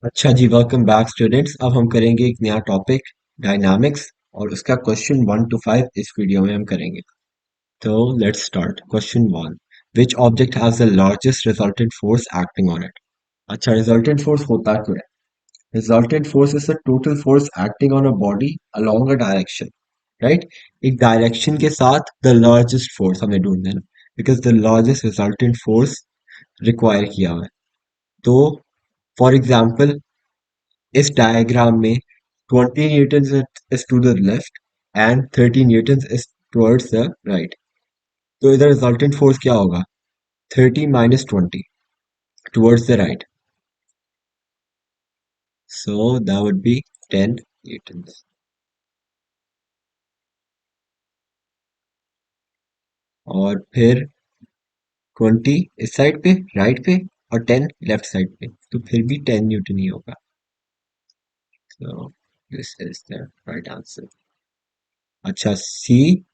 अच्छा जी, welcome back students. अब हम करेंगे एक नया टॉपिक, डायनामिक्स। और उसका क्वेश्चन 1 to 5 इस वीडियो में हम करेंगे। तो let's start. Question 1, which object has the largest resultant force acting on it. अच्छा, रिजल्टेंट फोर्स होता क्या है? Resultant force is the total force acting on a body along a direction, right. एक डायरेक्शन के साथ द लार्जेस्ट फोर्स हमें ढूंढना है, because the largest resultant force require किया हुआ है। तो फॉर एग्जाम्पल, इस डायग्राम में 20 Newton is to the left and 30 Newton is towards the right. तो इधर रिजल्टेंट फोर्स क्या होगा? 30 minus 20 towards the right. So that would be 10 newtons. और फिर 20 इस साइड पे, राइट पे, और 10 लेफ्ट साइड पे, तो फिर भी 10 न्यूटन ही होगा। So this is the right answer. अच्छा, सी।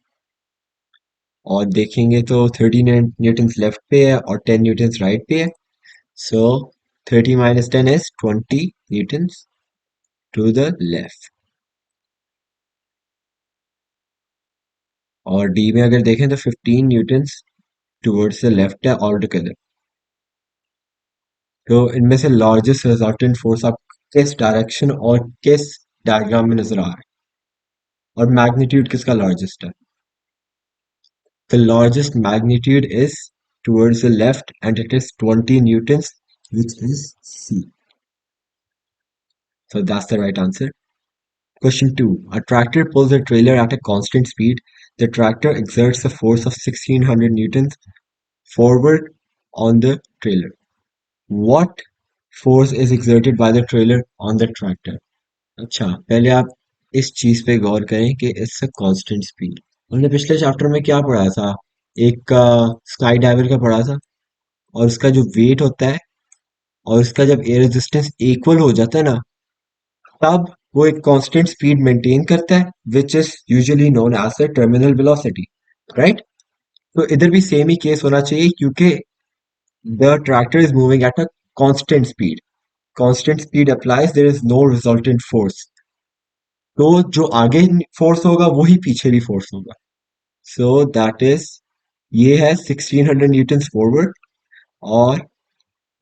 और देखेंगे तो 30 न्यूटन लेफ्ट पे है और 10 न्यूटन राइट पे है। So 30 minus 10 is 20 newtons to the left. और D में अगर देखें तो 15 न्यूटन्स टुवर्ड्स द लेफ्ट है ऑल टुगेदर। तो इनमें से लार्जेस्ट रिजल्टेंट फोर्स आप किस डायरेक्शन और किस डायग्राम में नजर आ रहा है, और मैग्नीट्यूड किसका लार्जेस्ट है? The largest magnitude is towards the left and it is 20 newtons, which is C. So that's the right answer. Question 2. A tractor pulls a trailer at a constant speed. The tractor exerts a force of 1600 newtons forward on the trailer. What force is exerted by the trailer on the tractor? अच्छा, पहले आप इस चीज पे गौर करें कि it's a constant speed. हमने पिछले चैप्टर में क्या पढ़ा था? एक स्काई डाइवर का पढ़ा था। और उसका जो वेट होता है और उसका जब एयर रेजिस्टेंस इक्वल हो जाता है ना, तब वो एक कांस्टेंट स्पीड मेंटेन करता है, which is usually known as the terminal velocity, right. तो इधर भी सेम ही केस होना चाहिए, क्योंकि the tractor is moving at a constant speed. Constant speed applies, there is no resultant force. तो जो आगे फोर्स होगा वही पीछे भी फोर्स होगा। सो दैट इज, ये है 1600 न्यूटन फॉरवर्ड, और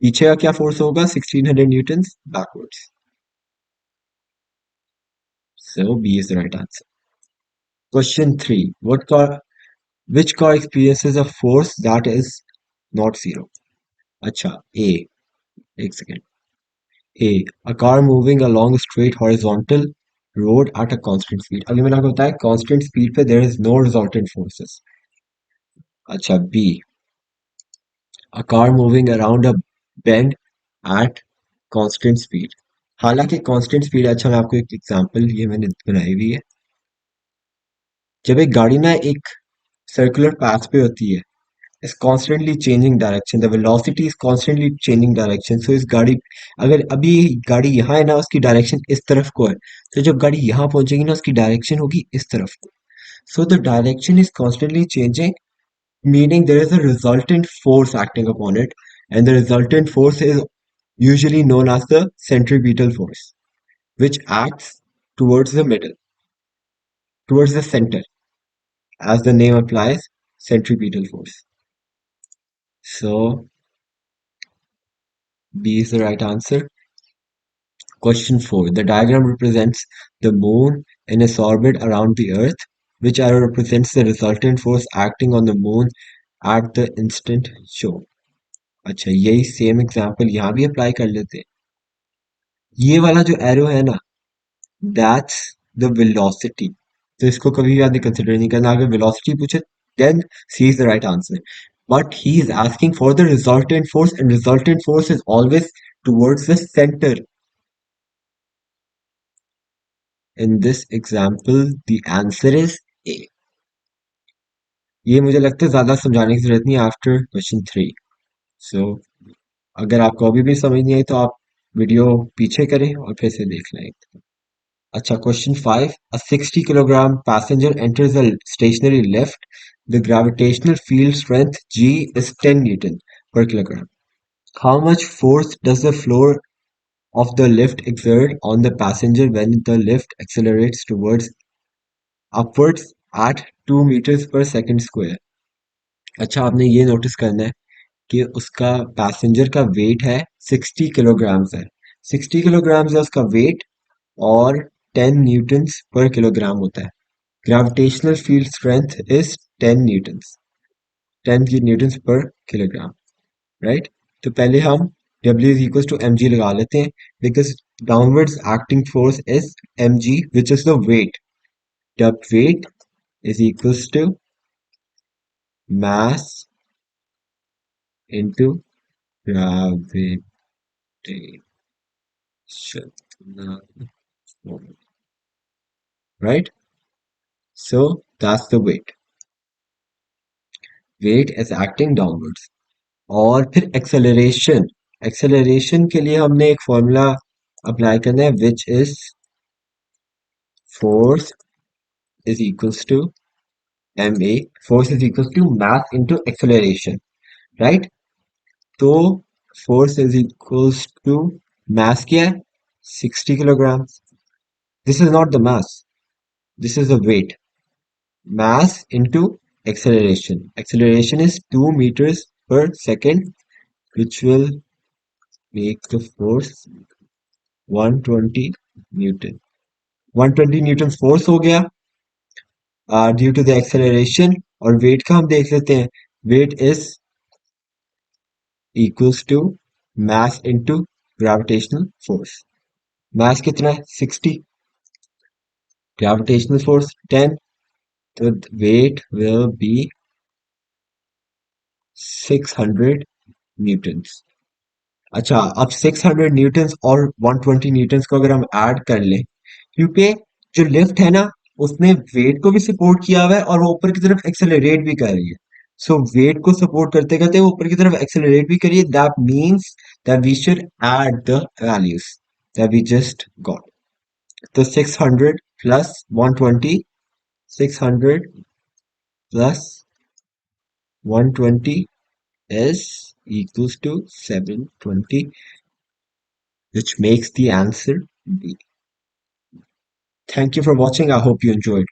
पीछे का क्या फोर्स होगा? 1600 newton backwards. So B is the right answer. Question 3, which car experiences a force that is not zero? अच्छा, A, एक second. A, a car moving along a straight horizontal road at a constant speed. अभी मैंने आपको बताया constant speed पे there is no resultant forces. अच्छा, B, a car moving around a bend at constant speed. हालांकि constant speed, अच्छा मैं आपको एक एग्जांपल ये मैंने बनाई हुई है। जब एक गाड़ी ना एक सर्कुलर पाथ पे होती है, is constantly changing direction. The velocity is constantly changing direction. So इस गाड़ी, अगर अभी गाड़ी यहाँ है ना, उसकी डायरेक्शन इस तरफ को है, तो जब गाड़ी यहाँ पहुंचेगी ना, उसकी डायरेक्शन होगी इस तरफ को। So the direction is constantly changing, meaning there is a resultant force acting upon it, and the resultant force is usually known as the centripetal force, which acts towards the middle, towards the center, as the name applies, centripetal force. So B is the right answer. Question 4. The diagram represents the moon in its orbit around the earth, which arrow represents the resultant force acting on the moon at the instant shown. अच्छा, यही same example यहाँ भी apply कर लेते हैं। ये वाला जो एरो है ना, दैट्स द वेलोसिटी। तो इसको कभी भी आपने कंसिडर नहीं करना। अगर वेलोसिटी पूछे, then C is the right answer. But he is asking for the resultant force, and resultant force is always towards the centre. In this example, the answer is A. ये मुझे लगता है ज्यादा समझाने की जरूरत नहीं आफ्टर क्वेश्चन 3। सो अगर आपको अभी भी समझ नहीं आई तो आप वीडियो पीछे करें और फिर से देख लें। अच्छा, question 5, a 60 kilogram passenger enters a stationary lift. The gravitational field strength G is 10 Newton per kilogram. How much force does the floor of the lift exert on the passenger when the lift accelerates towards upwards at 2 meters per second square. अच्छा आपने ये notice करना है कि उसका passenger का wait है 60 kilograms है 60 किलोग्राम्स है उसका वेट और 10 न्यूटन्स पर किलोग्राम होता है gravitational field strength is 10 Newton's 10 की न्यूटन्स पर किलोग्राम राइट तो पहले हम W is equals to mg लगा लेते हैं because downwards acting force is mg which is the weight the weight is equals to mass into gravitation right so that's the weight is acting downwards और फिर acceleration के लिए हमने एक formula apply करना है which is force is equals to M A force is equals to mass into acceleration right तो force is equals to mass क्या है 60 kilogram this is not the mass this is the weight mass into acceleration is 2 meters per second which will make the force 120 newton 120 newton force हो गया due to the acceleration और weight का हम देख लेते हैं weight is equals to mass into gravitational force mass कितना है 60 ग्रेविटेशनल फोर्स 10 तो वेट विल बी 600 न्यूटन्स अच्छा अब 600 न्यूटन्स और 120 न्यूटन्स को अगर हम ऐड कर लें क्योंकि जो लिफ्ट है ना उसने वेट को भी सपोर्ट किया हुआ है और वो ऊपर की तरफ एक्सेलरेट भी कर रही है सो वेट को सपोर्ट करते करते वो ऊपर की तरफ एक्सेलरेट भी करिए that means that we should add the values that we just got तो 600 plus 120 600 plus 120 is equals to 720 which makes the answer B. Thank you for watching. I hope you enjoyed.